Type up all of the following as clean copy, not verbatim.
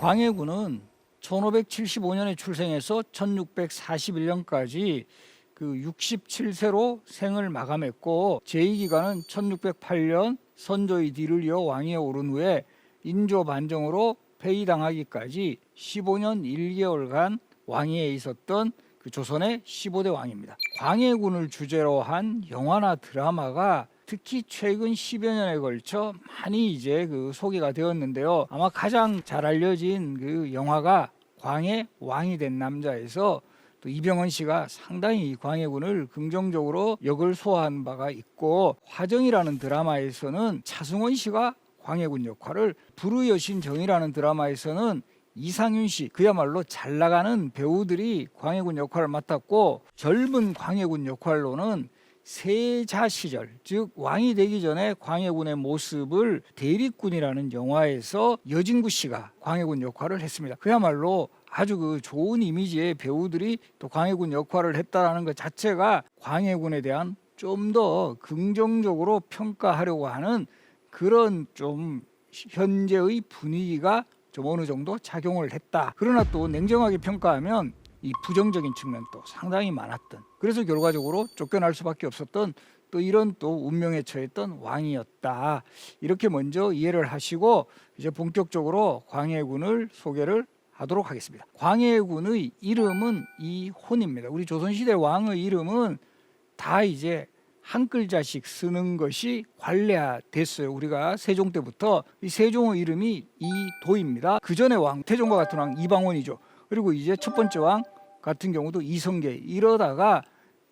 광해군은 1575년에 출생해서 1641년까지 그 67세로 생을 마감했고 제2기간은 1608년 선조의 뒤를 이어 왕위에 오른 후에 인조 반정으로 폐위당하기까지 15년 1개월간 왕위에 있었던 그 조선의 15대 왕입니다. 광해군을 주제로 한 영화나 드라마가 특히 최근 10여 년에 걸쳐 많이 이제 그 소개가 되었는데요. 아마 가장 잘 알려진 그 영화가 광해 왕이 된 남자에서 또 이병헌 씨가 상당히 이 광해군을 긍정적으로 역을 소화한 바가 있고, 화정이라는 드라마에서는 차승원 씨가 광해군 역할을, 불의 여신 정이라는 드라마에서는 이상윤 씨, 그야말로 잘 나가는 배우들이 광해군 역할을 맡았고, 젊은 광해군 역할로는 세자 시절, 즉 왕이 되기 전에 광해군의 모습을 대립군이라는 영화에서 여진구 씨가 광해군 역할을 했습니다. 그야말로 아주 그 좋은 이미지의 배우들이 또 광해군 역할을 했다라는 것 자체가 광해군에 대한 좀 더 긍정적으로 평가하려고 하는 그런 좀 현재의 분위기가 좀 어느 정도 작용을 했다. 그러나 또 냉정하게 평가하면 이 부정적인 측면도 상당히 많았던, 그래서 결과적으로 쫓겨날 수밖에 없었던 또 이런 또 운명에 처했던 왕이었다. 이렇게 먼저 이해를 하시고 이제 본격적으로 광해군을 소개를 하도록 하겠습니다. 광해군의 이름은 이혼입니다. 우리 조선시대 왕의 이름은 다 이제 한 글자씩 쓰는 것이 관례화됐어요. 우리가 세종 때부터 이 세종의 이름이 이도입니다. 그 전에 왕, 태종과 같은 왕 이방원이죠. 그리고 이제 첫 번째 왕 같은 경우도 이성계. 이러다가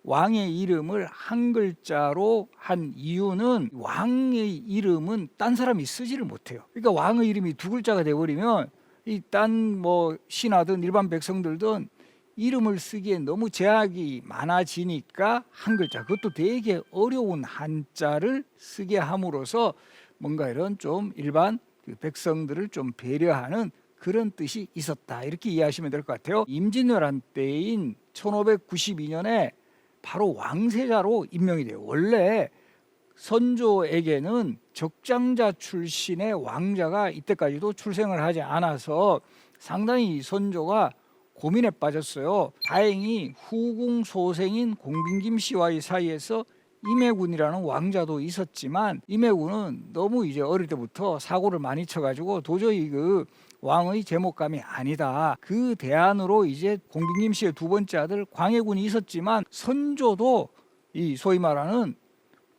왕의 이름을 한 글자로 한 이유는 왕의 이름은 딴 사람이 쓰지를 못해요. 그러니까 왕의 이름이 두 글자가 돼버리면 이 딴 뭐 신하든 일반 백성들든 이름을 쓰기에 너무 제약이 많아지니까 한 글자, 그것도 되게 어려운 한자를 쓰게 함으로써 뭔가 이런 좀 일반 백성들을 좀 배려하는 그런 뜻이 있었다. 이렇게 이해하시면 될 것 같아요. 임진왜란 때인 1592년에 바로 왕세자로 임명이 돼요. 원래 선조에게는 적장자 출신의 왕자가 이때까지도 출생을 하지 않아서 상당히 선조가 고민에 빠졌어요. 다행히 후궁 소생인 공빈김 씨와의 사이에서 임해군이라는 왕자도 있었지만, 임해군은 너무 이제 어릴 때부터 사고를 많이 쳐가지고 도저히 그 왕의 제목감이 아니다. 그 대안으로 이제 공빈김 씨의 두 번째 아들 광해군이 있었지만, 선조도 이 소위 말하는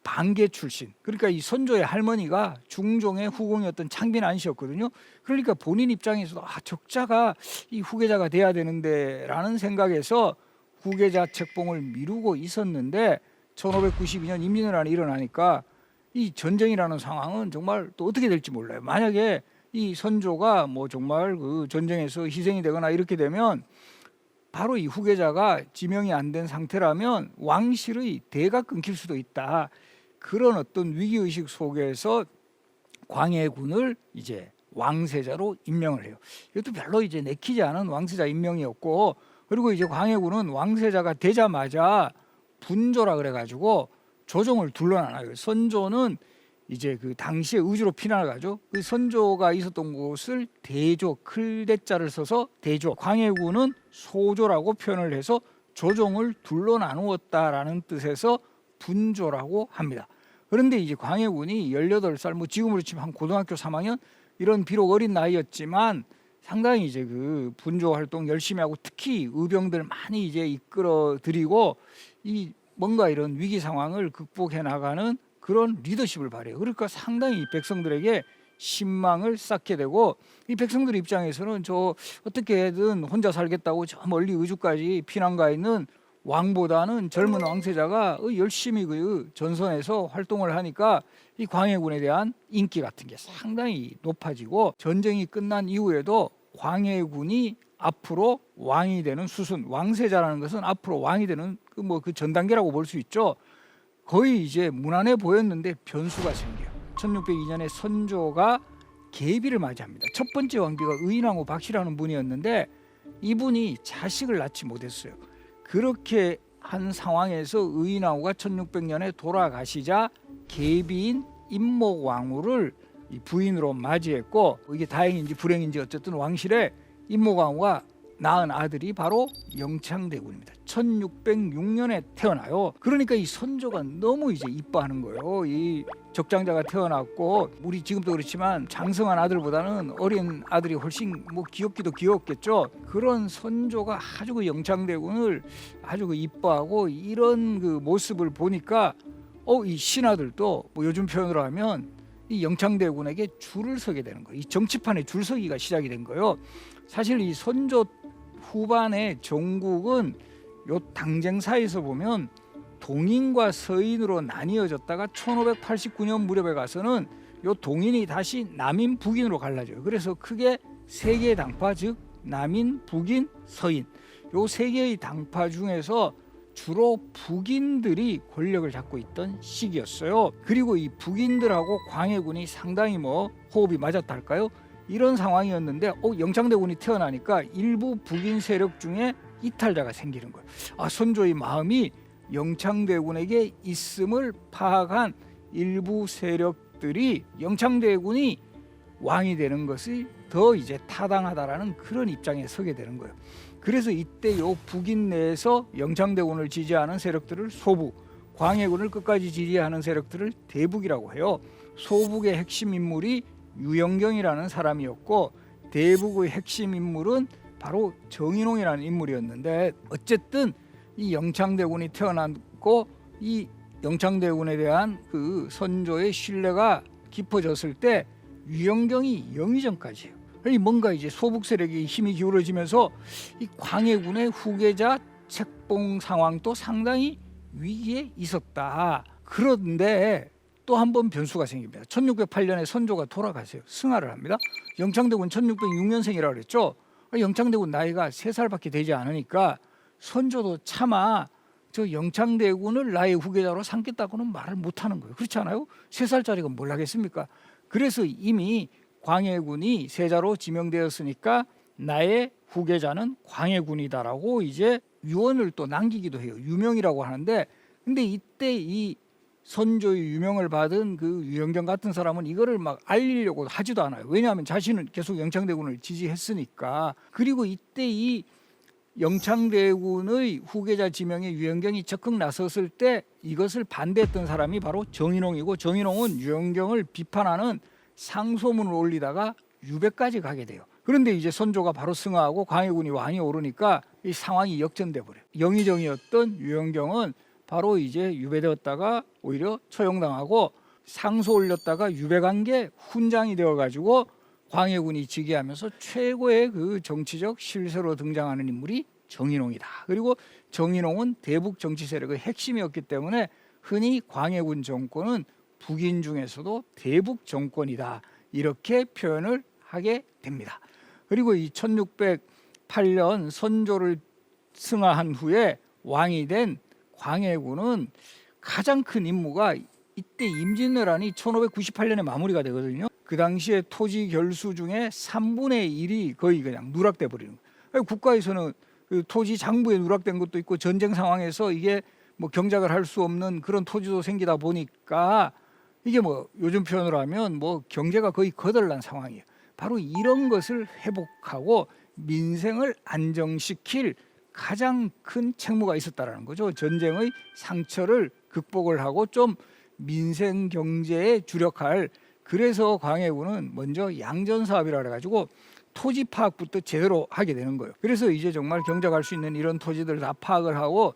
반계 출신, 그러니까 이 선조의 할머니가 중종의 후궁이었던 창빈안 씨였거든요. 그러니까 본인 입장에서도 적자가 이 후계자가 돼야 되는데 라는 생각에서 후계자 책봉을 미루고 있었는데 1592년 임진왜란이 일어나니까 이 전쟁이라는 상황은 정말 또 어떻게 될지 몰라요. 만약에 이 선조가 뭐 정말 그 전쟁에서 희생이 되거나 이렇게 되면 바로 이 후계자가 지명이 안 된 상태라면 왕실의 대가 끊길 수도 있다. 그런 어떤 위기의식 속에서 광해군을 이제 왕세자로 임명을 해요. 이것도 별로 이제 내키지 않은 왕세자 임명이었고, 그리고 이제 광해군은 왕세자가 되자마자 분조라 그래가지고 조정을 둘러놔요. 선조는 이제 그 당시에 의주로 피난을 가죠. 그 선조가 있었던 곳을 대조, 클대자를 써서 대조, 광해군은 소조라고 표현을 해서 조정을 둘러 나누었다라는 뜻에서 분조라고 합니다. 그런데 이제 광해군이 18살, 뭐 지금으로 치면 한 고등학교 3학년, 이런 비록 어린 나이였지만 상당히 이제 그 분조 활동 열심히 하고, 특히 의병들 많이 이제 이끌어 드리고 이 뭔가 이런 위기 상황을 극복해 나가는 그런 리더십을 발휘해요. 그러니까 상당히 백성들에게 신망을 쌓게 되고, 이 백성들 입장에서는 저 어떻게든 혼자 살겠다고 저 멀리 의주까지 피난 가 있는 왕보다는 젊은 왕세자가 열심히 그 전선에서 활동을 하니까 이 광해군에 대한 인기 같은 게 상당히 높아지고, 전쟁이 끝난 이후에도 광해군이 앞으로 왕이 되는 수순, 왕세자라는 것은 앞으로 왕이 되는 그 전 단계라고 볼 수 있죠. 거의 이제 무난해 보였는데 변수가 생겨요. 1602년에 선조가 계비를 맞이합니다. 첫 번째 왕비가 의인왕후 박씨라는 분이었는데 이분이 자식을 낳지 못했어요. 그렇게 한 상황에서 의인왕후가 1600년에 돌아가시자 계비인 임목왕후를 이 부인으로 맞이했고, 이게 다행인지 불행인지 어쨌든 왕실의 임모광우가 낳은 아들이 바로 영창대군입니다. 1606년에 태어나요. 그러니까 이 선조가 너무 이제 이뻐하는 거예요. 이 적장자가 태어났고, 우리 지금도 그렇지만 장성한 아들보다는 어린 아들이 훨씬 뭐 귀엽기도 귀엽겠죠. 그런 선조가 아주 그 영창대군을 아주 그 이뻐하고, 이런 그 모습을 보니까 이 신하들도 뭐 요즘 표현으로 하면 이 영창대군에게 줄을 서게 되는 거예요. 이 정치판에 줄서기가 시작이 된 거예요. 사실 이 선조 후반의 정국은 요 당쟁사에서 보면 동인과 서인으로 나뉘어졌다가 1589년 무렵에 가서는 요 동인이 다시 남인, 북인으로 갈라져요. 그래서 크게 세 개의 당파, 즉 남인, 북인, 서인, 요 세 개의 당파 중에서 주로 북인들이 권력을 잡고 있던 시기였어요. 그리고 이 북인들하고 광해군이 상당히 뭐 호흡이 맞았다 할까요? 이런 상황이었는데 영창대군이 태어나니까 일부 북인 세력 중에 이탈자가 생기는 거예요. 선조의 마음이 영창대군에게 있음을 파악한 일부 세력들이 영창대군이 왕이 되는 것이 더 이제 타당하다라는 그런 입장에 서게 되는 거예요. 그래서 이때 요 북인 내에서 영창대군을 지지하는 세력들을 소부, 광해군을 끝까지 지지하는 세력들을 대북이라고 해요. 소북의 핵심 인물이 유영경이라는 사람이었고, 대북의 핵심 인물은 바로 정인홍이라는 인물이었는데, 어쨌든 이 영창대군이 태어났고 이 영창대군에 대한 그 선조의 신뢰가 깊어졌을 때 유영경이 영의정까지 해요. 뭔가 이제 소북 세력이 힘이 기울어지면서 이 광해군의 후계자 책봉 상황도 상당히 위기에 있었다. 그런데 또 한 번 변수가 생깁니다. 1608년에 선조가 돌아가세요. 승하를 합니다. 영창대군 1606년생이라고 그랬죠. 영창대군 나이가 3살밖에 되지 않으니까 선조도 차마 저 영창대군을 나의 후계자로 삼겠다고는 말을 못하는 거예요. 그렇지 않아요? 3살짜리가 뭘 하겠습니까? 그래서 이미 광해군이 세자로 지명되었으니까 나의 후계자는 광해군이다라고 이제 유언을 또 남기기도 해요. 유명이라고 하는데, 근데 이때 이 선조의 유명을 받은 그 유영경 같은 사람은 이거를 막 알리려고 하지도 않아요. 왜냐하면 자신은 계속 영창대군을 지지했으니까. 그리고 이때 이 영창대군의 후계자 지명에 유영경이 적극 나섰을 때 이것을 반대했던 사람이 바로 정인홍이고, 정인홍은 유영경을 비판하는 상소문을 올리다가 유배까지 가게 돼요. 그런데 이제 선조가 바로 승하하고 광해군이 왕이 오르니까 이 상황이 역전돼 버려요. 영의정이었던 유영경은 바로 이제 유배되었다가 오히려 처형당하고, 상소 올렸다가 유배 간 게 훈장이 되어가지고 광해군이 즉위하면서 최고의 그 정치적 실세로 등장하는 인물이 정인홍이다. 그리고 정인홍은 대북 정치 세력의 핵심이었기 때문에 흔히 광해군 정권은 북인 중에서도 대북 정권이다, 이렇게 표현을 하게 됩니다. 그리고 이 1608년 선조를 승하한 후에 왕이 된 광해군은 가장 큰 임무가 이때 임진왜란이 1598년에 마무리가 되거든요. 그 당시에 토지 결수 중에 3분의 1이 거의 그냥 누락돼 버리는 거예요. 국가에서는 그 토지 장부에 누락된 것도 있고, 전쟁 상황에서 이게 뭐 경작을 할 수 없는 그런 토지도 생기다 보니까 이게 뭐 요즘 표현으로 하면 뭐 경제가 거의 거덜난 상황이에요. 바로 이런 것을 회복하고 민생을 안정시킬 가장 큰 책무가 있었다라는 거죠. 전쟁의 상처를 극복을 하고 좀 민생 경제에 주력할. 그래서 광해군은 먼저 양전 사업이라 그래가지고 토지 파악부터 제대로 하게 되는 거예요. 그래서 이제 정말 경작할 수 있는 이런 토지들 다 파악을 하고,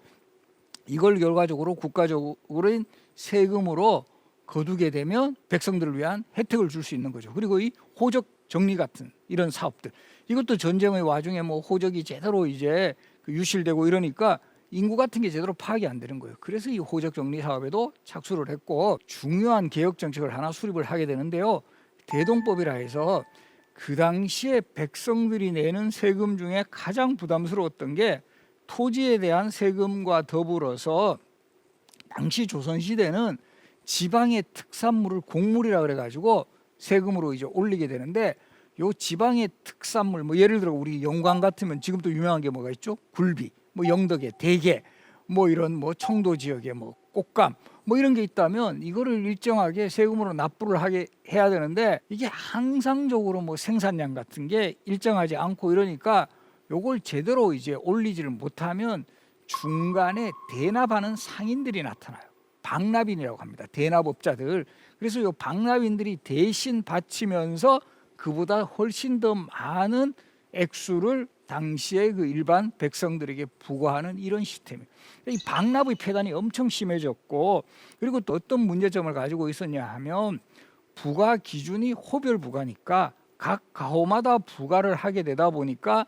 이걸 결과적으로 국가적으로인 세금으로 거두게 되면 백성들을 위한 혜택을 줄 수 있는 거죠. 그리고 이 호적 정리 같은 이런 사업들, 이것도 전쟁의 와중에 뭐 호적이 제대로 이제 유실되고 이러니까 인구 같은 게 제대로 파악이 안 되는 거예요. 그래서 이 호적 정리 사업에도 착수를 했고, 중요한 개혁 정책을 하나 수립을 하게 되는데요. 대동법이라 해서 그 당시에 백성들이 내는 세금 중에 가장 부담스러웠던 게 토지에 대한 세금과 더불어서, 당시 조선시대는 지방의 특산물을 곡물이라 그래가지고 세금으로 이제 올리게 되는데, 요 지방의 특산물, 뭐 예를 들어 우리 영광 같으면 지금도 유명한 게 뭐가 있죠? 굴비, 뭐 영덕에 대게, 뭐 이런 뭐 청도 지역에 뭐 꽃감 뭐 이런 게 있다면 이거를 일정하게 세금으로 납부를 하게 해야 되는데 이게 항상적으로 뭐 생산량 같은 게 일정하지 않고 이러니까 요걸 제대로 이제 올리지를 못하면 중간에 대납하는 상인들이 나타나요. 방납인이라고 합니다. 대납업자들. 그래서 요 방납인들이 대신 바치면서 그보다 훨씬 더 많은 액수를 당시에 그 일반 백성들에게 부과하는 이런 시스템이에요. 이 방납의 폐단이 엄청 심해졌고, 그리고 또 어떤 문제점을 가지고 있었냐 하면 부과 기준이 호별 부과니까 각 가호마다 부과를 하게 되다 보니까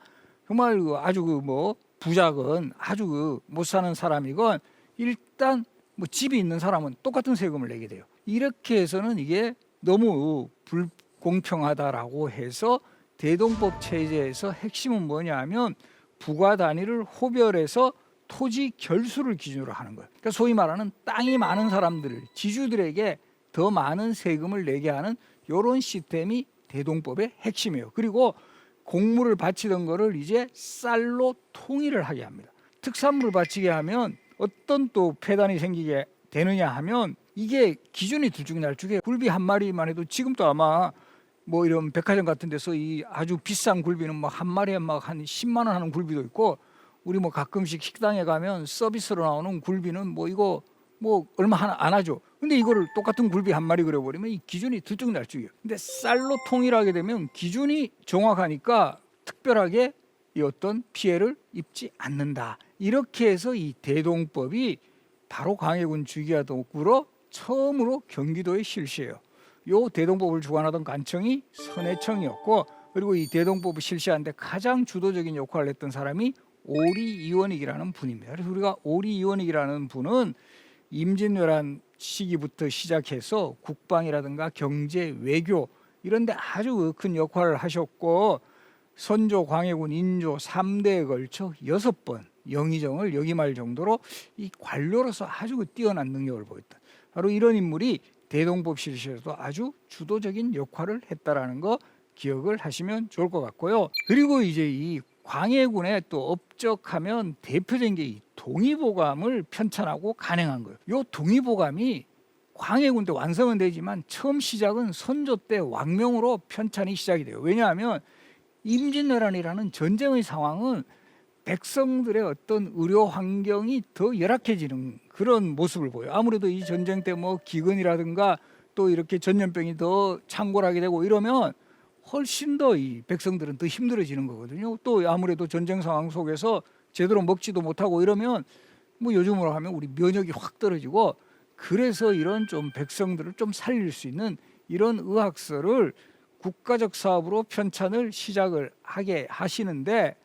정말 아주 뭐 부작은 아주 못 사는 사람이건 일단 뭐 집이 있는 사람은 똑같은 세금을 내게 돼요. 이렇게 해서는 이게 너무 불공평하다라고 해서 대동법 체제에서 핵심은 뭐냐 하면 부과 단위를 호별해서 토지 결수를 기준으로 하는 거예요. 그러니까 소위 말하는 땅이 많은 사람들, 지주들에게 더 많은 세금을 내게 하는 이런 시스템이 대동법의 핵심이에요. 그리고 공물을 바치던 거를 이제 쌀로 통일을 하게 합니다. 특산물 바치게 하면 어떤 또 폐단이 생기게 되느냐 하면 이게 기준이 들쭉날쭉해. 굴비 한 마리만 해도 지금도 아마 뭐 이런 백화점 같은 데서 이 아주 비싼 굴비는 막 한 마리에 막 한 10만 원 하는 굴비도 있고, 우리 뭐 가끔씩 식당에 가면 서비스로 나오는 굴비는 뭐 이거 뭐 얼마 안 하죠. 근데 이거를 똑같은 굴비 한 마리 그려버리면 이 기준이 들쭉날쭉해요. 근데 쌀로 통일하게 되면 기준이 정확하니까 특별하게 이 어떤 피해를 입지 않는다. 이렇게 해서 이 대동법이 바로 광해군 주기와 더불어 처음으로 경기도에 실시해요. 요 대동법을 주관하던 관청이 선해청이었고, 그리고 이 대동법을 실시하는데 가장 주도적인 역할을 했던 사람이 오리 이원익이라는 분입니다. 그래서 우리가 오리 이원익이라는 분은 임진왜란 시기부터 시작해서 국방이라든가 경제, 외교 이런 데 아주 큰 역할을 하셨고, 선조, 광해군, 인조 3대에 걸쳐 6번 영의정을 역임할 정도로 이 관료로서 아주 뛰어난 능력을 보였다. 바로 이런 인물이 대동법 실시에서도 아주 주도적인 역할을 했다라는 거 기억을 하시면 좋을 것 같고요. 그리고 이제 이 광해군에 또 업적하면 대표적인 게 이 동의보감을 편찬하고 간행한 거예요. 이 동의보감이 광해군 때 완성은 되지만 처음 시작은 선조 때 왕명으로 편찬이 시작이 돼요. 왜냐하면 임진왜란이라는 전쟁의 상황은 백성들의 어떤 의료 환경이 더 열악해지는 그런 모습을 보여요. 아무래도 이 전쟁 때 뭐 기근이라든가 또 이렇게 전염병이 더 창궐하게 되고 이러면 훨씬 더 이 백성들은 더 힘들어지는 거거든요. 또 아무래도 전쟁 상황 속에서 제대로 먹지도 못하고 이러면 뭐 요즘으로 하면 우리 면역이 확 떨어지고, 그래서 이런 좀 백성들을 좀 살릴 수 있는 이런 의학서를 국가적 사업으로 편찬을 시작을 하게 하시는데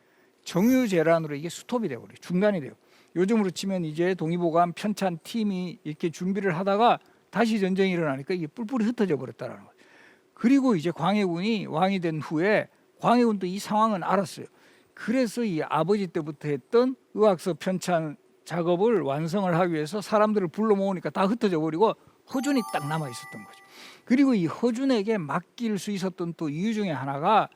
정유재란으로 이게 스톱이 되어버려요. 중단이 돼요. 요즘으로 치면 이제 동의보감 편찬 팀이 이렇게 준비를 하다가 다시 전쟁이 일어나니까 이게 뿔뿔이 흩어져 버렸다는 거예요. 그리고 이제 광해군이 왕이 된 후에 광해군도 이 상황은 알았어요. 그래서 이 아버지 때부터 했던 의학서 편찬 작업을 완성을 하기 위해서 사람들을 불러 모으니까 다 흩어져 버리고 허준이 딱 남아 있었던 거죠. 그리고 이 허준에게 맡길 수 있었던 또 이유 중에 하나가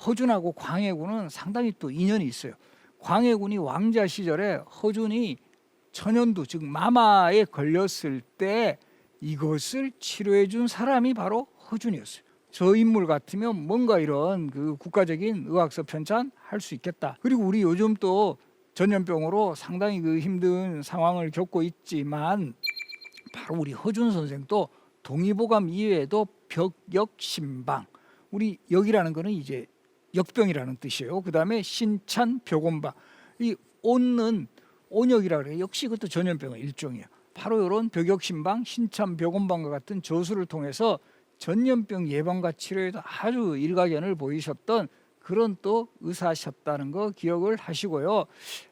허준하고 광해군은 상당히 또 인연이 있어요. 광해군이 왕자 시절에 허준이 천연두 즉 마마에 걸렸을 때 이것을 치료해 준 사람이 바로 허준이었어요. 저 인물 같으면 뭔가 이런 그 국가적인 의학서 편찬 할 수 있겠다. 그리고 우리 요즘 또 전염병으로 상당히 그 힘든 상황을 겪고 있지만 바로 우리 허준 선생도 동의보감 이외에도 벽역신방, 우리 역이라는 거는 이제 역병이라는 뜻이에요. 그 다음에 신찬 벽온방, 이 온는 온역이라 그래요. 역시 그것도 전염병의 일종이에요. 바로 이런 벽역신방, 신찬 벽온방과 같은 저수를 통해서 전염병 예방과 치료에도 아주 일가견을 보이셨던 그런 또 의사셨다는 거 기억을 하시고요.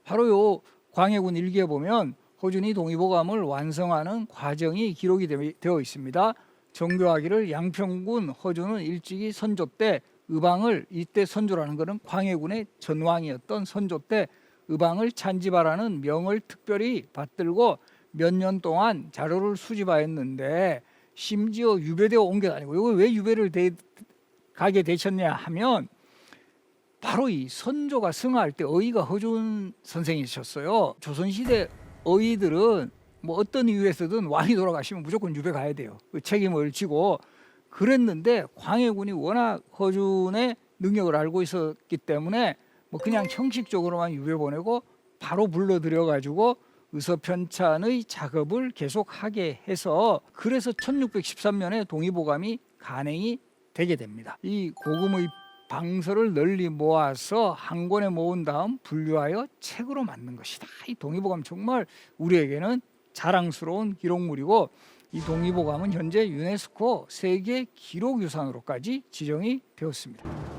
바로 요 광해군 일기에 보면 허준이 동의보감을 완성하는 과정이 기록이 되어 있습니다. 정교하기를 양평군 허준은 일찍이 선조 때 의방을, 이때 선조라는 것은 광해군의 전왕이었던 선조 때 의방을 찬지바라는 명을 특별히 받들고 몇 년 동안 자료를 수집하였는데 심지어 유배되어 옮겨다니고, 이거 왜 유배를 가게 되셨냐 하면 바로 이 선조가 승하할 때 어의가 허준 선생이셨어요. 조선시대 어의들은 뭐 어떤 이유에서든 왕이 돌아가시면 무조건 유배 가야 돼요. 그 책임을 지고 그랬는데 광해군이 워낙 허준의 능력을 알고 있었기 때문에 뭐 그냥 형식적으로만 유배 보내고 바로 불러들여 가지고 의서편찬의 작업을 계속하게 해서 그래서 1613년에 동의보감이 간행이 되게 됩니다. 이 고금의 방서를 널리 모아서 한 권에 모은 다음 분류하여 책으로 만든 것이다. 이 동의보감 정말 우리에게는 자랑스러운 기록물이고 이 동의보감은 현재 유네스코 세계 기록유산으로까지 지정이 되었습니다.